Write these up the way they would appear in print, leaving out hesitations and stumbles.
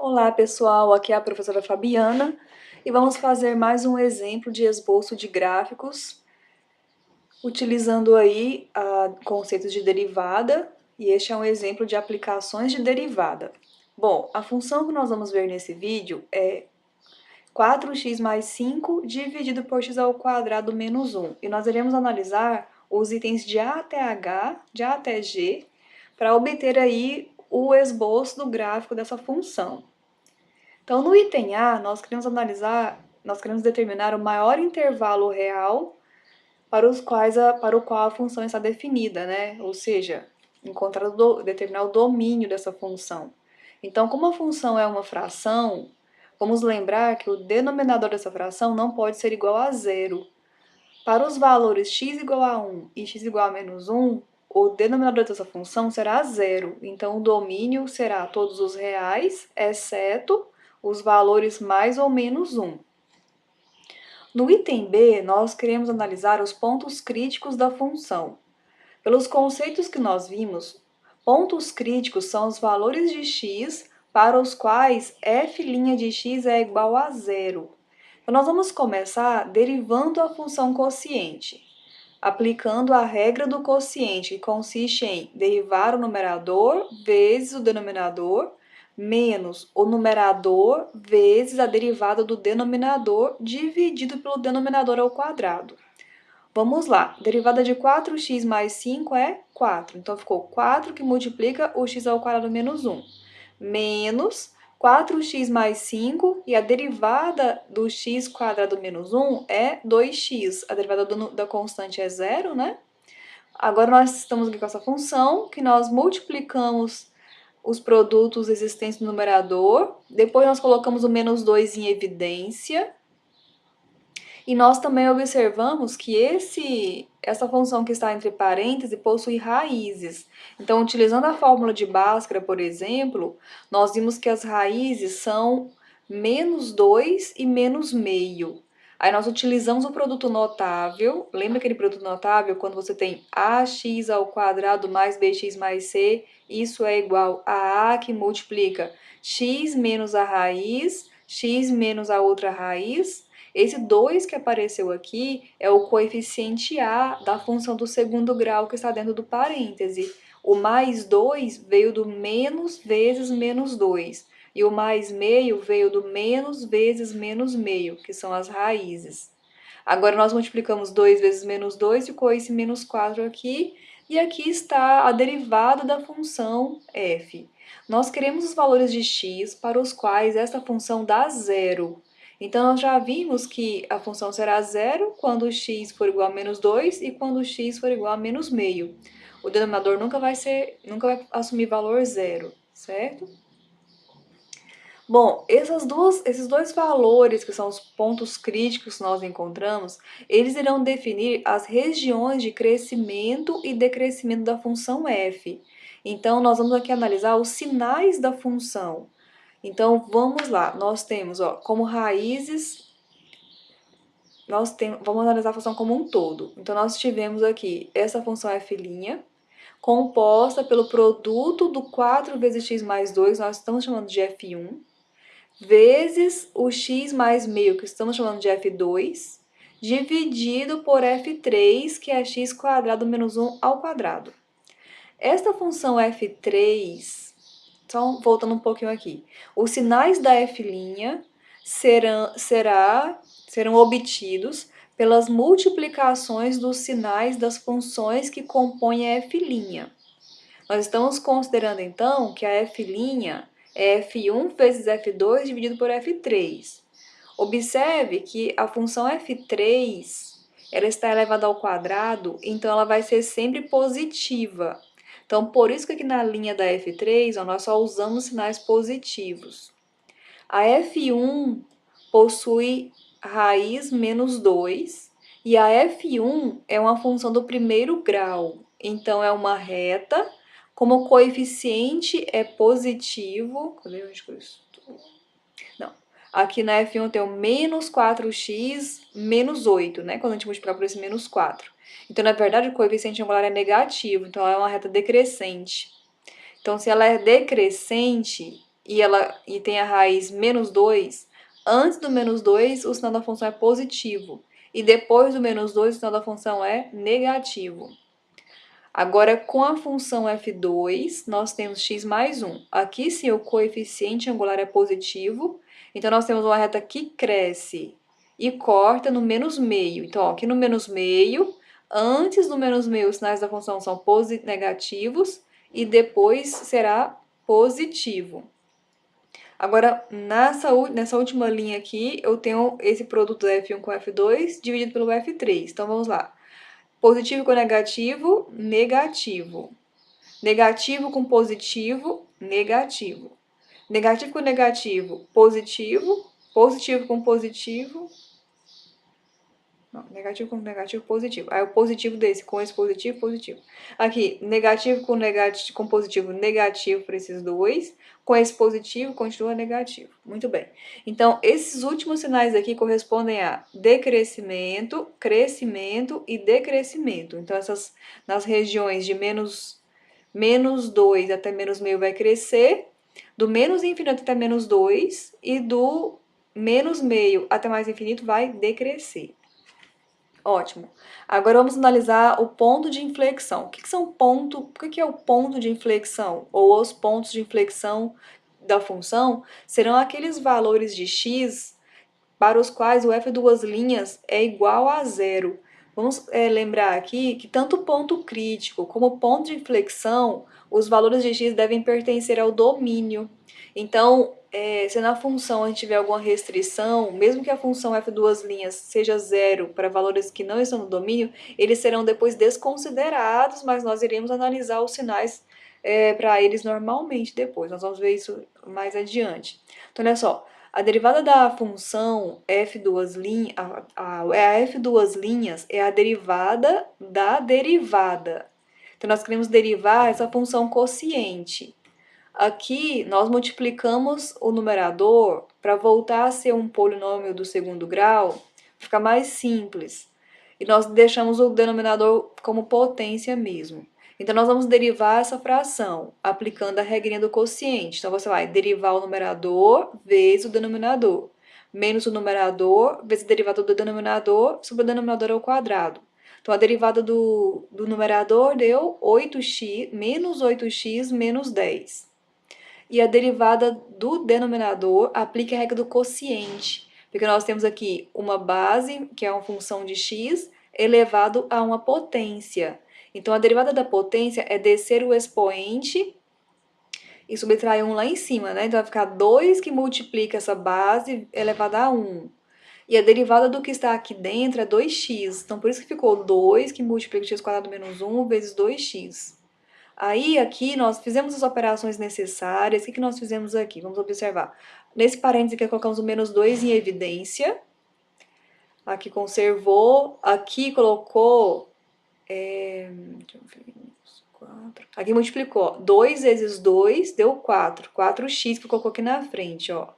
Olá pessoal, aqui é a professora Fabiana e vamos fazer mais um exemplo de esboço de gráficos utilizando aí conceitos de derivada, e este é um exemplo de aplicações de derivada. Bom, a função que nós vamos ver nesse vídeo é 4x mais 5 dividido por x ao quadrado menos 1, e nós iremos analisar os itens de A até H, de A até G, para obter aí o esboço do gráfico dessa função. Então, no item A, nós queremos determinar o maior intervalo real para o qual a função está definida, né? Ou seja, determinar o domínio dessa função. Então, como a função é uma fração, vamos lembrar que o denominador dessa fração não pode ser igual a zero. Para os valores x igual a 1 e x igual a menos 1, o denominador dessa função será zero. Então, o domínio será todos os reais, exceto os valores mais ou menos 1. No item B, nós queremos analisar os pontos críticos da função. Pelos conceitos que nós vimos, pontos críticos são os valores de x para os quais f' de x é igual a zero. Então, nós vamos começar derivando a função quociente, aplicando a regra do quociente, que consiste em derivar o numerador vezes o denominador, menos o numerador vezes a derivada do denominador dividido pelo denominador ao quadrado. Vamos lá, derivada de 4x mais 5 é 4, então ficou 4 que multiplica o x ao quadrado menos 1, menos 4x mais 5, e a derivada do x quadrado menos 1 é 2x. A derivada da constante é zero, né? Agora nós estamos aqui com essa função, que nós multiplicamos os produtos existentes no numerador, depois nós colocamos o menos 2 em evidência, e nós também observamos que essa função que está entre parênteses possui raízes. Então, utilizando a fórmula de Bhaskara, por exemplo, nós vimos que as raízes são menos 2 e menos meio. Aí nós utilizamos o produto notável. Lembra aquele produto notável quando você tem ax ao quadrado mais bx mais c? Isso é igual a que multiplica x menos a raiz, x menos a outra raiz. Esse 2 que apareceu aqui é o coeficiente A da função do segundo grau que está dentro do parêntese. O mais 2 veio do menos vezes menos 2. E o mais meio veio do menos vezes menos meio, que são as raízes. Agora nós multiplicamos 2 vezes menos 2, ficou esse menos 4 aqui. E aqui está a derivada da função f. Nós queremos os valores de x para os quais essa função dá zero. Então, nós já vimos que a função será zero quando x for igual a menos 2 e quando x for igual a menos meio. O denominador nunca vai assumir valor zero, certo? Bom, esses dois valores, que são os pontos críticos que nós encontramos, eles irão definir as regiões de crescimento e decrescimento da função f. Então, nós vamos aqui analisar os sinais da função. Então, vamos lá, nós temos, como raízes, vamos analisar a função como um todo. Então, nós tivemos aqui essa função f', composta pelo produto do 4 vezes x mais 2, nós estamos chamando de f1, vezes o x mais meio, que estamos chamando de f2, dividido por f3, que é x quadrado menos 1 ao quadrado. Esta função f3... Então, voltando um pouquinho aqui. Os sinais da f' serão obtidos pelas multiplicações dos sinais das funções que compõem a f'. Nós estamos considerando, então, que a f' é f1 vezes f2 dividido por f3. Observe que a função f3 ela está elevada ao quadrado, então ela vai ser sempre positiva. Então, por isso que aqui na linha da f3, nós só usamos sinais positivos. A f1 possui raiz menos 2, e a f1 é uma função do primeiro grau. Então, é uma reta, como o coeficiente é positivo... Cadê onde que eu estou? Não. Aqui na f1 tem o menos 4x menos 8, né? Quando a gente multiplicar por esse menos 4. Então, na verdade, o coeficiente angular é negativo, então ela é uma reta decrescente. Então, se ela é decrescente e tem a raiz menos 2, antes do menos 2 o sinal da função é positivo. E depois do menos 2 o sinal da função é negativo. Agora, com a função f2, nós temos x mais 1. Aqui, sim, o coeficiente angular é positivo. Então, nós temos uma reta que cresce e corta no menos meio. Então, ó, aqui no menos meio, antes do menos meio, os sinais da função são negativos e depois será positivo. Agora, nessa última linha aqui, eu tenho esse produto F1 com F2 dividido pelo F3. Então, vamos lá. Positivo com negativo, negativo. Negativo com positivo, negativo. Negativo com negativo, positivo. Positivo com positivo. Não, negativo com negativo, positivo. Aí o positivo desse com esse positivo, positivo. Aqui, negativo com positivo, negativo para esses dois. Com esse positivo, continua negativo. Muito bem. Então, esses últimos sinais aqui correspondem a decrescimento, crescimento e decrescimento. Então, nas regiões de menos 2 até menos meio vai crescer, do menos infinito até menos 2 e do menos meio até mais infinito vai decrescer. Ótimo. Agora vamos analisar o ponto de inflexão. O que é o ponto de inflexão? Ou os pontos de inflexão da função serão aqueles valores de x para os quais o f duas linhas é igual a zero. Vamos lembrar aqui que tanto o ponto crítico como o ponto de inflexão, os valores de x devem pertencer ao domínio. Então, se na função a gente tiver alguma restrição, mesmo que a função f duas linhas seja zero para valores que não estão no domínio, eles serão depois desconsiderados, mas nós iremos analisar os sinais para eles normalmente depois. Nós vamos ver isso mais adiante. Então, olha só. A derivada da função f duas linhas, a f duas linhas é a derivada da derivada. Então, nós queremos derivar essa função quociente. Aqui, nós multiplicamos o numerador para voltar a ser um polinômio do segundo grau, fica mais simples. E nós deixamos o denominador como potência mesmo. Então, nós vamos derivar essa fração, aplicando a regrinha do quociente. Então, você vai derivar o numerador vezes o denominador, menos o numerador vezes a derivada do denominador sobre o denominador ao quadrado. Então, a derivada do numerador deu 8x, menos 8x menos 10. E a derivada do denominador aplica a regra do quociente, porque nós temos aqui uma base, que é uma função de x, elevado a uma potência. Então, a derivada da potência é descer o expoente e subtrair 1 lá em cima, né? Então, vai ficar 2 que multiplica essa base elevada a 1. E a derivada do que está aqui dentro é 2x. Então, por isso que ficou 2 que multiplica x² menos 1 vezes 2x. Aí, aqui, nós fizemos as operações necessárias. O que nós fizemos aqui? Vamos observar. Nesse parênteses aqui, colocamos o menos 2 em evidência. Aqui conservou. Aqui colocou... deixa eu ver... 4. Aqui multiplicou. 2 vezes 2 deu 4. 4x que colocou aqui na frente, ó.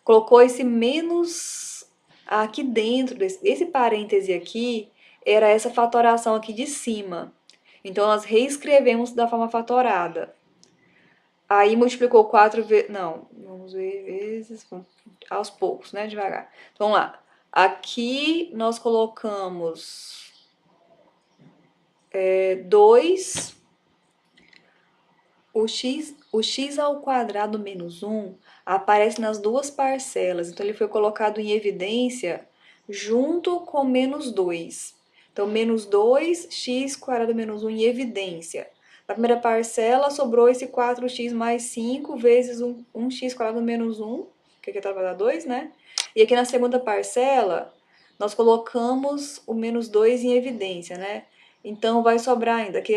Colocou esse menos aqui dentro. Esse parêntese aqui era essa fatoração aqui de cima. Então, nós reescrevemos da forma fatorada. Aí, multiplicou 4 vezes... Não, vamos ver vezes... Aos poucos, né? Devagar. Então, vamos lá. Aqui, nós colocamos 2... O x ao quadrado menos 1 aparece nas duas parcelas. Então, ele foi colocado em evidência junto com menos 2. Então, menos 2, x² menos 1 em evidência. Na primeira parcela, sobrou esse 4x mais 5 vezes 1x² menos 1, que aqui vai dar 2, né? E aqui na segunda parcela, nós colocamos o menos 2 em evidência, né? Então, vai sobrar ainda. Aqui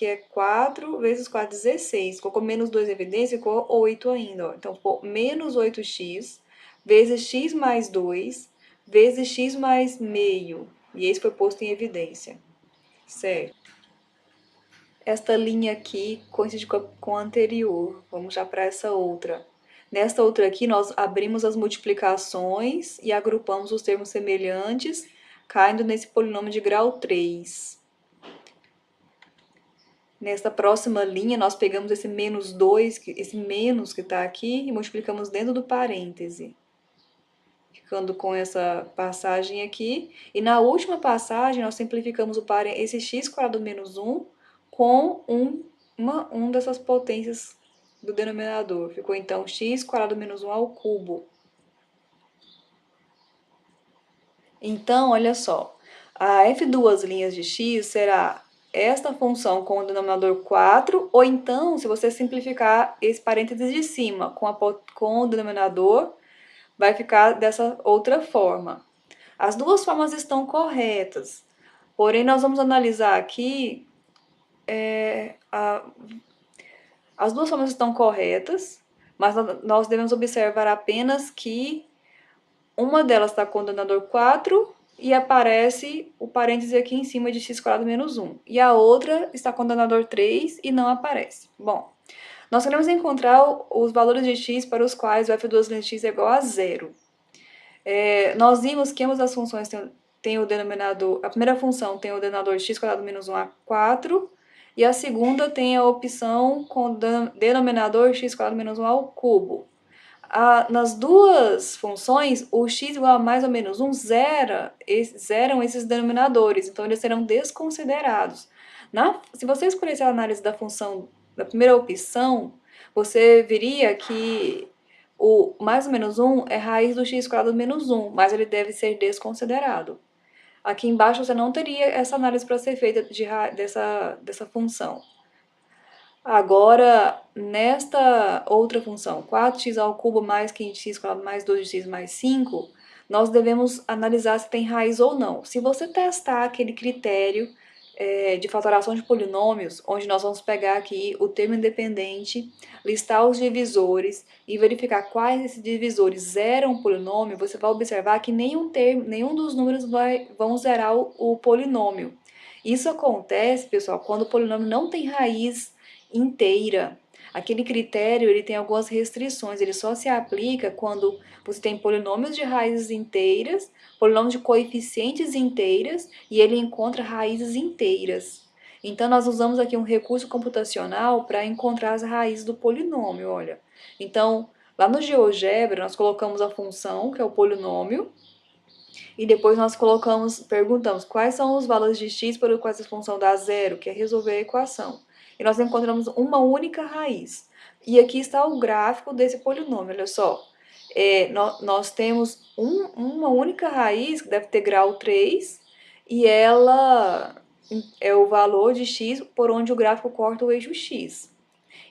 é 4 vezes 4, 16. Colocou menos 2 em evidência, ficou 8 ainda. Ó. Então, ficou menos 8x vezes x mais 2 vezes x mais meio. E esse foi posto em evidência. Certo? Esta linha aqui coincide com a anterior. Vamos já para essa outra. Nesta outra aqui, nós abrimos as multiplicações e agrupamos os termos semelhantes, caindo nesse polinômio de grau 3. Nesta próxima linha, nós pegamos esse menos 2, esse menos que está aqui, e multiplicamos dentro do parêntese, ficando com essa passagem aqui. E na última passagem, nós simplificamos esse x² menos 1 com uma dessas potências do denominador. Ficou, então, x² menos 1 ao cubo. Então, olha só, a f2 linhas de x será esta função com o denominador 4, ou então, se você simplificar esse parênteses de cima com o denominador, vai ficar dessa outra forma. As duas formas estão corretas, porém, nós vamos analisar aqui, as duas formas estão corretas, mas nós devemos observar apenas que uma delas está com o denominador 4 e aparece o parêntese aqui em cima de x² menos 1. E a outra está com o denominador 3 e não aparece. Bom, nós queremos encontrar os valores de x para os quais o f2 de x é igual a 0. Nós vimos que ambas as funções têm o denominador... A primeira função tem o denominador x² menos 1 a 4, e a segunda tem a opção com o denominador x² menos 1 ao cubo. Nas duas funções, o x igual a mais ou menos 1 zeram esses denominadores, então eles serão desconsiderados. Se você escolhesse a análise da função da primeira opção, você veria que o mais ou menos 1 é raiz do x² menos 1, mas ele deve ser desconsiderado. Aqui embaixo você não teria essa análise para ser feita dessa função. Agora, nesta outra função, 4x ao cubo mais 15x² mais 2x mais 5, nós devemos analisar se tem raiz ou não. Se você testar aquele critério de fatoração de polinômios, onde nós vamos pegar aqui o termo independente, listar os divisores e verificar quais desses divisores zeram o polinômio, você vai observar que nenhum dos números vão zerar o polinômio. Isso acontece, pessoal, quando o polinômio não tem raiz inteira. Aquele critério ele tem algumas restrições, ele só se aplica quando você tem polinômios de raízes inteiras, polinômios de coeficientes inteiras e ele encontra raízes inteiras. Então, nós usamos aqui um recurso computacional para encontrar as raízes do polinômio, olha. Então, lá no GeoGebra, nós colocamos a função, que é o polinômio, e depois nós perguntamos quais são os valores de x para os quais a função dá zero, que é resolver a equação. E nós encontramos uma única raiz. E aqui está o gráfico desse polinômio, olha só. Nós temos uma única raiz, que deve ter grau 3, e ela é o valor de x por onde o gráfico corta o eixo x.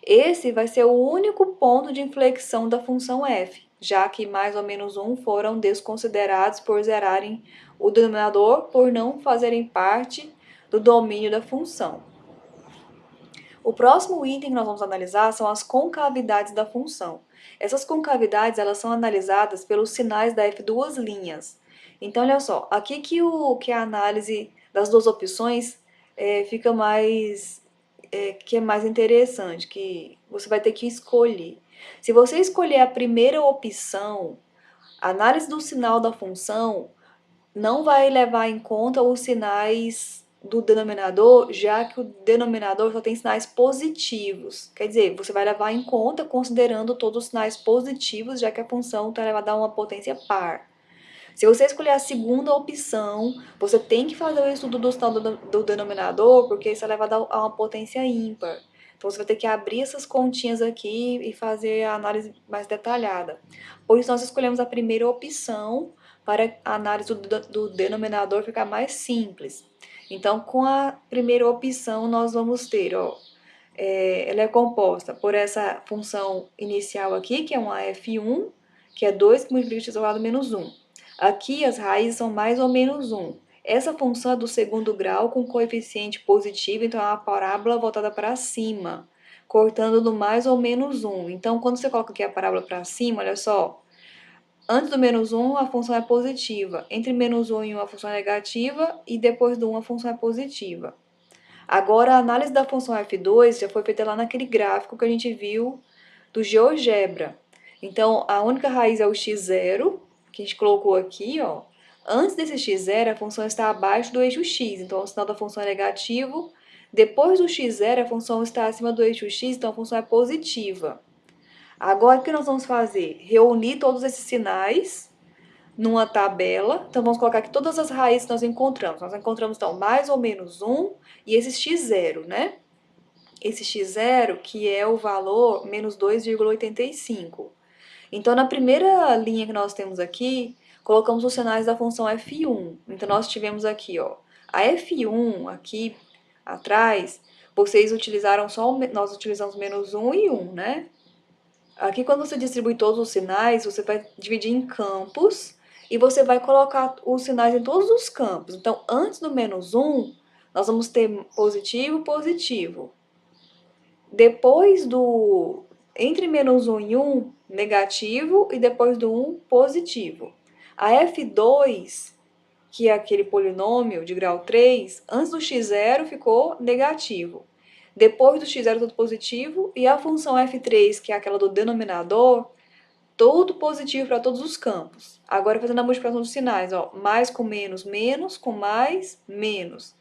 Esse vai ser o único ponto de inflexão da função f, já que mais ou menos 1 foram desconsiderados por zerarem o denominador por não fazerem parte do domínio da função. O próximo item que nós vamos analisar são as concavidades da função. Essas concavidades elas são analisadas pelos sinais da f2 linhas. Então, olha só, aqui que a análise das duas opções fica mais interessante, que você vai ter que escolher. Se você escolher a primeira opção, a análise do sinal da função não vai levar em conta os sinais do denominador, já que o denominador só tem sinais positivos. Quer dizer, você vai levar em conta considerando todos os sinais positivos, já que a função está elevada a uma potência par. Se você escolher a segunda opção, você tem que fazer o estudo do sinal do denominador, porque isso é elevado a uma potência ímpar. Então, você vai ter que abrir essas continhas aqui e fazer a análise mais detalhada. Por isso, nós escolhemos a primeira opção para a análise do denominador ficar mais simples. Então, com a primeira opção, nós vamos ter, ela é composta por essa função inicial aqui, que é uma f1, que é 2 que multiplica x ao quadrado menos 1. Aqui as raízes são mais ou menos 1. Essa função é do segundo grau com coeficiente positivo, então é uma parábola voltada para cima, cortando no mais ou menos 1. Então, quando você coloca aqui a parábola para cima, olha só, antes do menos 1 a função é positiva, entre menos 1 e 1 a função é negativa e depois do 1 a função é positiva. Agora, a análise da função f2 já foi feita lá naquele gráfico que a gente viu do GeoGebra. Então, a única raiz é o x0, que a gente colocou aqui, ó. Antes desse x0, a função está abaixo do eixo x, então o sinal da função é negativo, Depois do x0, a função está acima do eixo x, então a função é positiva. Agora, o que nós vamos fazer? Reunir todos esses sinais numa tabela. Então, vamos colocar aqui todas as raízes que nós encontramos. Nós encontramos, então, mais ou menos 1 e esse x0, né? Esse x0, que é o valor menos 2,85. Então, na primeira linha que nós temos aqui, colocamos os sinais da função f1. Então, nós tivemos aqui, ó, a f1 aqui atrás, vocês utilizaram nós utilizamos menos 1 e 1, né? Aqui, quando você distribui todos os sinais, você vai dividir em campos e você vai colocar os sinais em todos os campos. Então, antes do menos 1, nós vamos ter positivo, positivo. Depois do... Entre menos 1 e 1, negativo, e depois do 1, positivo. A f2, que é aquele polinômio de grau 3, antes do x0 ficou negativo. Depois do x0 tudo positivo, e a função f3, que é aquela do denominador, todo positivo para todos os campos. Agora fazendo a multiplicação dos sinais, ó, mais com menos, menos, com mais, menos.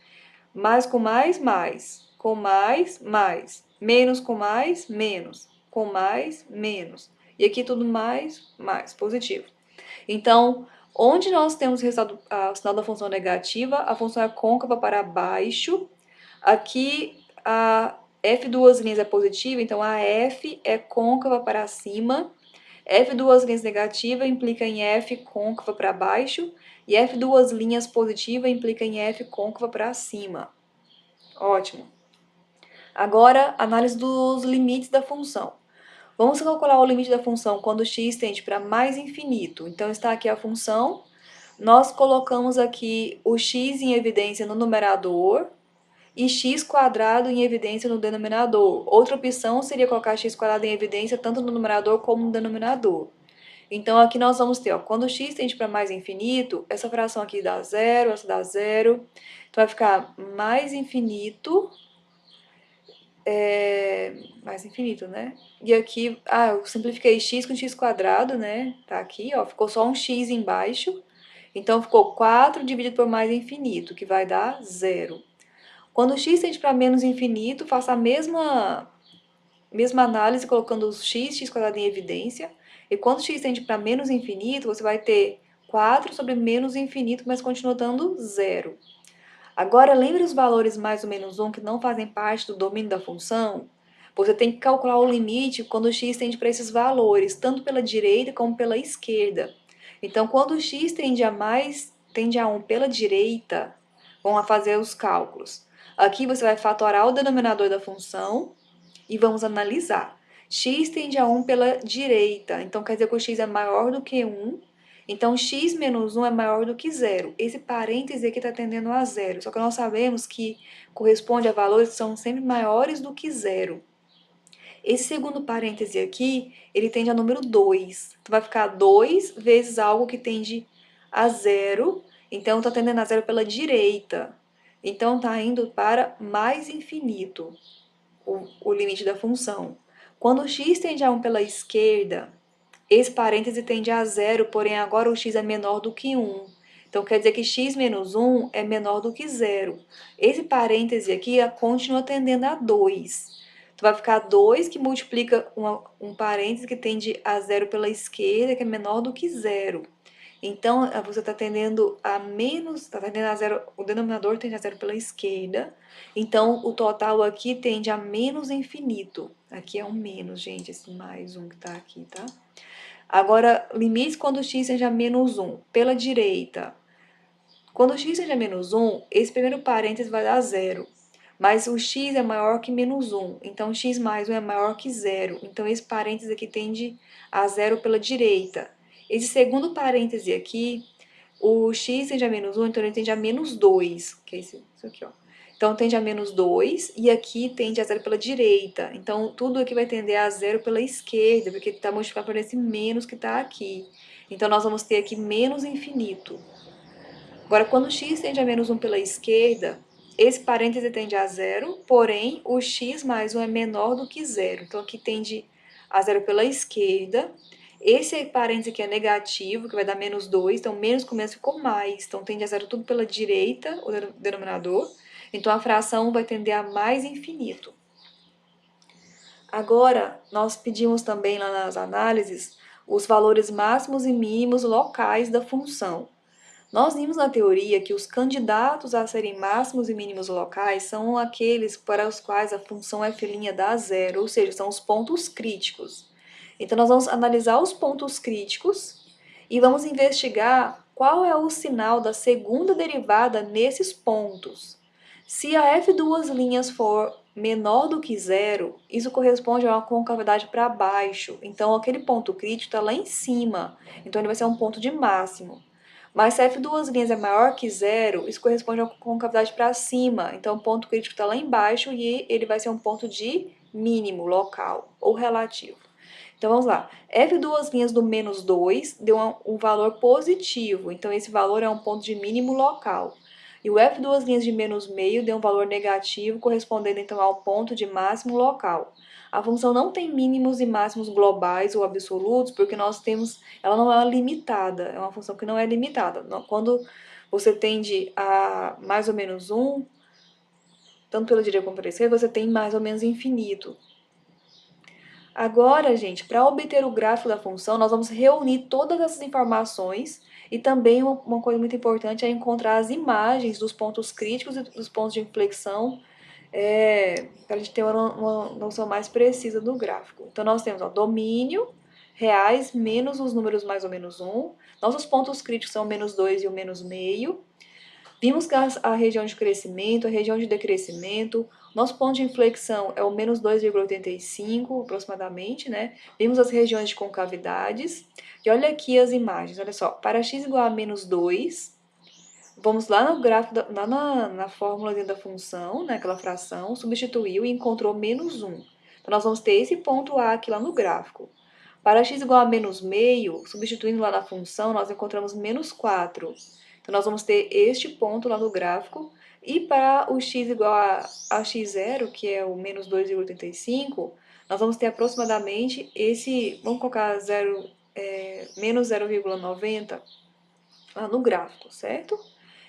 Mais com mais, mais. Com mais, mais. Menos com mais, menos. Com mais, menos. E aqui tudo mais, mais, positivo. Então, onde nós temos o resultado, o sinal da função negativa, a função é côncava para baixo. Aqui, a f duas linhas é positiva, então a f é côncava para cima. F duas linhas negativa implica em f côncava para baixo. E F duas linhas positiva implica em f côncava para cima. Ótimo. Agora, análise dos limites da função. Vamos calcular o limite da função quando x tende para mais infinito. Então, está aqui a função. Nós colocamos aqui o x em evidência no numerador e x quadrado em evidência no denominador. Outra opção seria colocar x quadrado em evidência tanto no numerador como no denominador. Então, aqui nós vamos ter, ó, quando x tende para mais infinito, essa fração aqui dá zero, essa dá zero. Então, vai ficar mais infinito, mais infinito, né? E aqui, eu simplifiquei x com x quadrado, né? Tá aqui, ó, ficou só um x embaixo. Então, ficou 4 dividido por mais infinito, que vai dar zero. Quando x tende para menos infinito, faça a mesma análise colocando os x quadrado em evidência. E quando x tende para menos infinito, você vai ter 4 sobre menos infinito, mas continua dando zero. Agora, lembre os valores mais ou menos 1 que não fazem parte do domínio da função? Você tem que calcular o limite quando o x tende para esses valores, tanto pela direita como pela esquerda. Então, quando o x tende a 1 pela direita, vamos fazer os cálculos. Aqui você vai fatorar o denominador da função e vamos analisar. X tende a 1 pela direita, então quer dizer que o x é maior do que 1. Então, x menos 1 é maior do que zero. Esse parêntese aqui está tendendo a zero. Só que nós sabemos que corresponde a valores que são sempre maiores do que zero. Esse segundo parêntese aqui, ele tende a número 2. Então, vai ficar 2 vezes algo que tende a zero. Então, está tendendo a zero pela direita. Então, está indo para mais infinito o limite da função. Quando o x tende a 1 pela esquerda, esse parêntese tende a zero, porém agora o x é menor do que 1. Então, quer dizer que x menos 1 é menor do que zero. Esse parêntese aqui continua tendendo a 2. Então, vai ficar 2 que multiplica um parêntese que tende a zero pela esquerda, que é menor do que zero. Então, você está tendendo a menos, está tendendo a zero, o denominador tende a zero pela esquerda. Então, o total aqui tende a menos infinito. Aqui é um menos, gente, esse mais um que está aqui, tá? Agora, limites quando x tende a menos 1, pela direita. Quando x tende a menos 1, esse primeiro parênteses vai dar zero. Mas o x é maior que menos 1, então x mais 1 é maior que zero. Então, esse parênteses aqui tende a zero pela direita. Esse segundo parêntese aqui, o x tende a menos 1, então ele tende a menos 2, que é isso aqui, ó. Então, tende a menos 2 e aqui tende a zero pela direita. Então, tudo aqui vai tender a zero pela esquerda, porque está multiplicado por esse menos que está aqui. Então, nós vamos ter aqui menos infinito. Agora, quando x tende a menos 1 pela esquerda, esse parêntese tende a zero, porém, o x mais 1 é menor do que zero. Então, aqui tende a zero pela esquerda. Esse parêntese aqui é negativo, que vai dar menos 2. Então, menos com menos ficou mais. Então, tende a zero tudo pela direita, o denominador. Então, a fração vai tender a mais infinito. Agora, nós pedimos também lá nas análises os valores máximos e mínimos locais da função. Nós vimos na teoria que os candidatos a serem máximos e mínimos locais são aqueles para os quais a função f' dá zero, ou seja, são os pontos críticos. Então, nós vamos analisar os pontos críticos e vamos investigar qual é o sinal da segunda derivada nesses pontos. Se a f' for menor do que zero, isso corresponde a uma concavidade para baixo. Então, aquele ponto crítico está lá em cima. Então, ele vai ser um ponto de máximo. Mas se f' é maior que zero, isso corresponde a uma concavidade para cima. Então, o ponto crítico está lá embaixo e ele vai ser um ponto de mínimo local ou relativo. Então, vamos lá. F do menos 2 deu um valor positivo. Então, esse valor é um ponto de mínimo local. E o F de menos meio deu um valor negativo, correspondendo, então, ao ponto de máximo local. A função não tem mínimos e máximos globais ou absolutos, porque nós temos, ela não é limitada, é uma função que não é limitada. Quando você tende a mais ou menos 1, tanto pela direita como pela esquerda, você tem mais ou menos infinito. Agora, gente, para obter o gráfico da função, nós vamos reunir todas essas informações e também uma coisa muito importante é encontrar as imagens dos pontos críticos e dos pontos de inflexão, para a gente ter uma noção mais precisa do gráfico. Então, nós temos domínio, reais, menos os números mais ou menos 1. Nossos pontos críticos são o menos 2 e o menos meio. Vimos que a região de crescimento, a região de decrescimento, nosso ponto de inflexão é o menos 2,85 aproximadamente, né? Vimos as regiões de concavidades. E olha aqui as imagens, olha só, para x igual a menos 2, vamos lá no gráfico, lá na fórmula da função, né, aquela fração, substituiu e encontrou menos 1. Então, nós vamos ter esse ponto A aqui lá no gráfico. Para x igual a menos meio, substituindo lá na função, nós encontramos menos 4. Então, nós vamos ter este ponto lá no gráfico. E para o x igual a x0, que é o menos 2,85, nós vamos ter aproximadamente esse, vamos colocar menos 0,90 lá no gráfico, certo?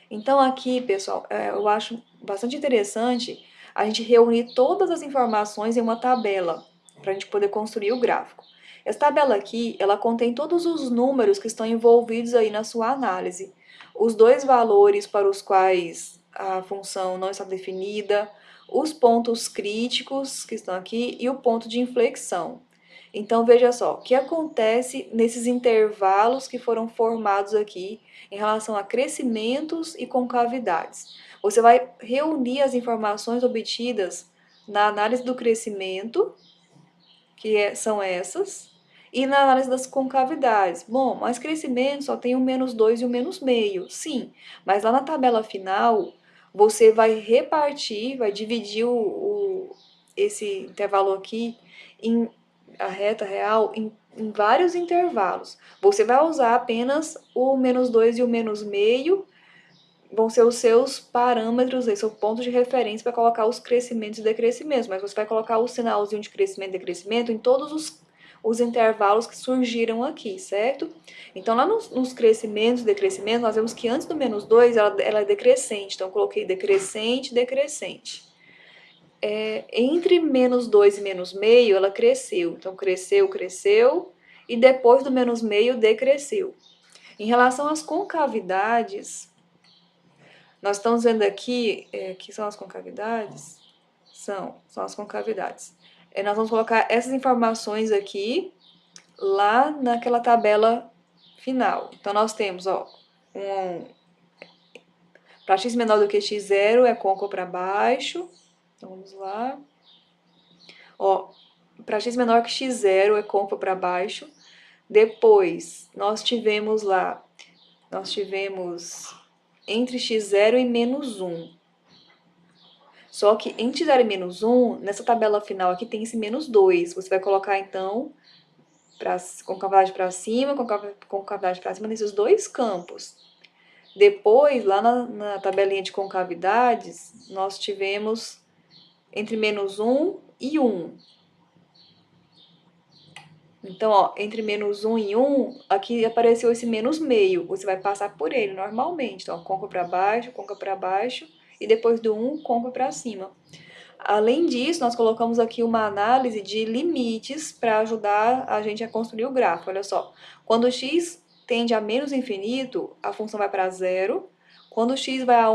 Então, aqui, pessoal, eu acho bastante interessante a gente reunir todas as informações em uma tabela, para a gente poder construir o gráfico. Essa tabela aqui, ela contém todos os números que estão envolvidos aí na sua análise. Os dois valores para os quais a função não está definida, os pontos críticos que estão aqui e o ponto de inflexão. Então, veja só, o que acontece nesses intervalos que foram formados aqui em relação a crescimentos e concavidades. Você vai reunir as informações obtidas na análise do crescimento, são essas, e na análise das concavidades. Bom, mas crescimento só tem o menos 2 e o menos meio. Sim, mas lá na tabela final, você vai repartir, vai dividir esse intervalo aqui em a reta real em vários intervalos. Você vai usar apenas o menos 2 e o menos meio, vão ser os seus parâmetros, seu ponto de referência para colocar os crescimentos e decrescimentos, mas você vai colocar o sinalzinho de crescimento e decrescimento em todos os intervalos que surgiram aqui, certo? Então, lá nos crescimentos e decrescimentos, nós vemos que antes do menos 2, ela é decrescente, então eu coloquei decrescente, decrescente. Entre menos 2 e menos meio, ela cresceu. Então, cresceu, cresceu, e depois do menos meio, decresceu. Em relação às concavidades, nós estamos vendo aqui, que são as concavidades? São as concavidades. Nós vamos colocar essas informações aqui, lá naquela tabela final. Então, nós temos, para x menor do que x0 é côncavo para baixo. Então, vamos lá. Para x menor que x0 é côncavo para baixo. Depois, nós tivemos entre x0 e menos 1. Só que entre x0 e menos 1, nessa tabela final aqui tem esse menos 2. Você vai colocar, então, concavidade para cima, concavidade para cima nesses dois campos. Depois, lá na tabelinha de concavidades, nós tivemos entre menos 1 e 1. Então, entre menos 1 e 1, aqui apareceu esse menos meio. Você vai passar por ele normalmente. Então, côncavo para baixo, e depois do 1, compra para cima. Além disso, nós colocamos aqui uma análise de limites para ajudar a gente a construir o gráfico. Olha só, quando x tende a menos infinito, a função vai para zero. Quando x vai a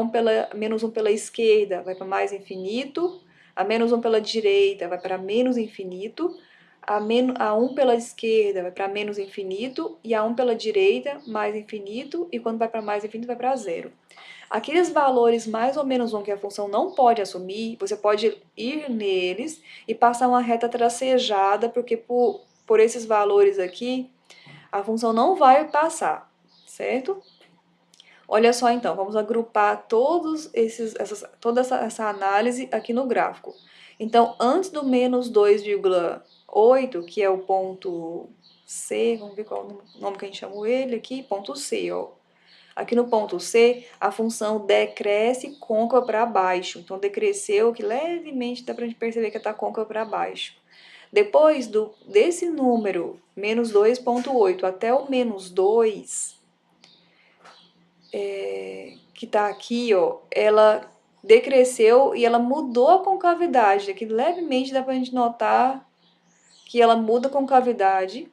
menos 1 pela esquerda, vai para mais infinito. A menos 1 pela direita vai para menos infinito. A 1 pela esquerda vai para menos infinito. E a 1 pela direita, mais infinito. E quando vai para mais infinito, vai para zero. Aqueles valores mais ou menos 1 que a função não pode assumir, você pode ir neles e passar uma reta tracejada, porque por esses valores aqui, a função não vai passar, certo? Olha só então, vamos agrupar toda essa análise aqui no gráfico. Então, antes do menos 2,8, que é o ponto C, vamos ver qual o nome que a gente chamou ele aqui, ponto C, ó. Aqui no ponto C, a função decresce côncava para baixo. Então, decresceu, que levemente dá para a gente perceber que está côncava para baixo. Depois desse número, menos 2,8 até o menos 2, que está aqui, ó, ela decresceu e ela mudou a concavidade. Aqui levemente dá para a gente notar que ela muda a concavidade.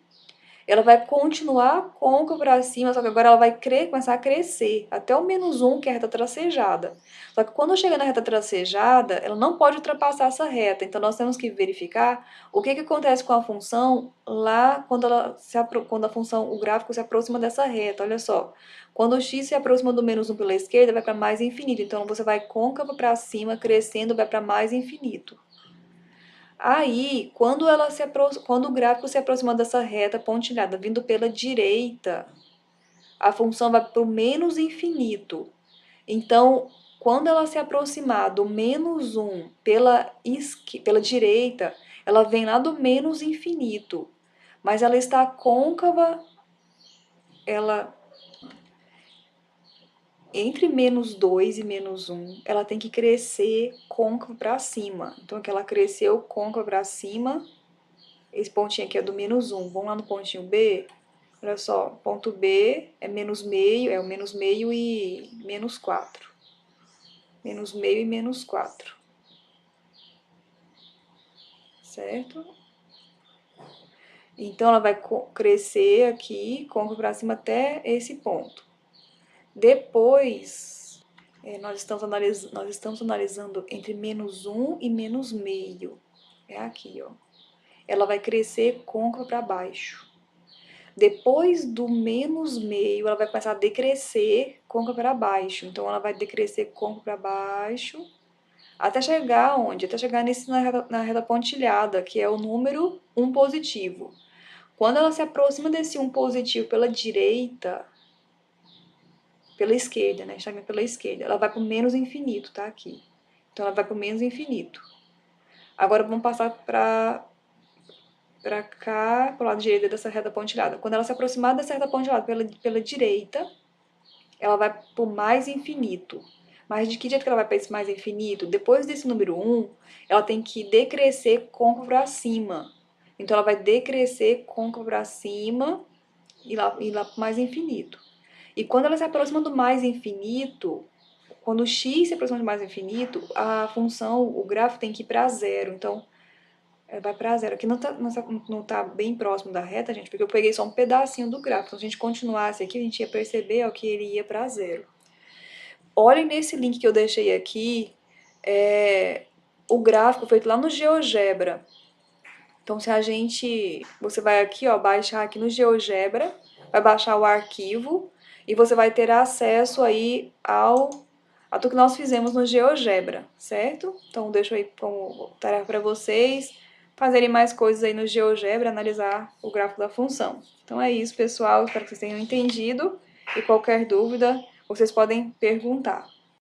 Ela vai continuar côncava para cima, só que agora ela vai começar a crescer até o menos 1, que é a reta tracejada. Só que quando chega na reta tracejada, ela não pode ultrapassar essa reta. Então, nós temos que verificar o que acontece com a função lá quando a função, o gráfico se aproxima dessa reta. Olha só, quando o x se aproxima do menos 1 pela esquerda, vai para mais infinito. Então, você vai côncava para cima, crescendo, vai para mais infinito. Aí, quando o gráfico se aproxima dessa reta pontilhada vindo pela direita, a função vai para o menos infinito. Então, quando ela se aproximar do menos 1 pela direita, ela vem lá do menos infinito. Mas ela está côncava, entre menos 2 e menos 1, ela tem que crescer côncava para cima. Então, aqui ela cresceu côncava para cima. Esse pontinho aqui é do menos 1. Vamos lá no pontinho B. Olha só, ponto B é menos meio, é o menos meio e menos 4. Menos meio e menos 4. Certo? Então, ela vai crescer aqui, côncavo para cima até esse ponto. Depois, nós estamos analisando entre menos 1 e menos meio. É aqui, ó. Ela vai crescer côncavo para baixo. Depois do menos meio, ela vai começar a decrescer côncavo para baixo. Então, ela vai decrescer côncavo para baixo, até chegar onde? Até chegar na reta pontilhada, que é o número 1 positivo. Quando ela se aproxima desse 1 positivo pela direita, pela esquerda, né? Está pela esquerda, ela vai para o menos infinito, tá? Aqui. Então, ela vai para o menos infinito. Agora, vamos passar para cá, pro lado direito dessa reta pontilhada. Quando ela se aproximar dessa reta pontilhada pela direita, ela vai pro mais infinito. Mas de que jeito que ela vai para esse mais infinito? Depois desse número 1, ela tem que decrescer côncavo para cima. Então, ela vai decrescer côncavo para cima e lá pro mais infinito. E quando ela se aproxima do mais infinito, quando o x se aproxima do mais infinito, a função, o gráfico tem que ir para zero. Então, vai para zero. Aqui não tá bem próximo da reta, gente, porque eu peguei só um pedacinho do gráfico. Então, se a gente continuasse aqui, a gente ia perceber ó, que ele ia para zero. Olhem nesse link que eu deixei aqui, o gráfico feito lá no GeoGebra. Então, você vai aqui, ó, baixar aqui no GeoGebra, vai baixar o arquivo e você vai ter acesso aí a tudo que nós fizemos no GeoGebra, certo? Então, deixo aí como tarefa para vocês fazerem mais coisas aí no GeoGebra, analisar o gráfico da função. Então, é isso, pessoal. Espero que vocês tenham entendido. E qualquer dúvida, vocês podem perguntar.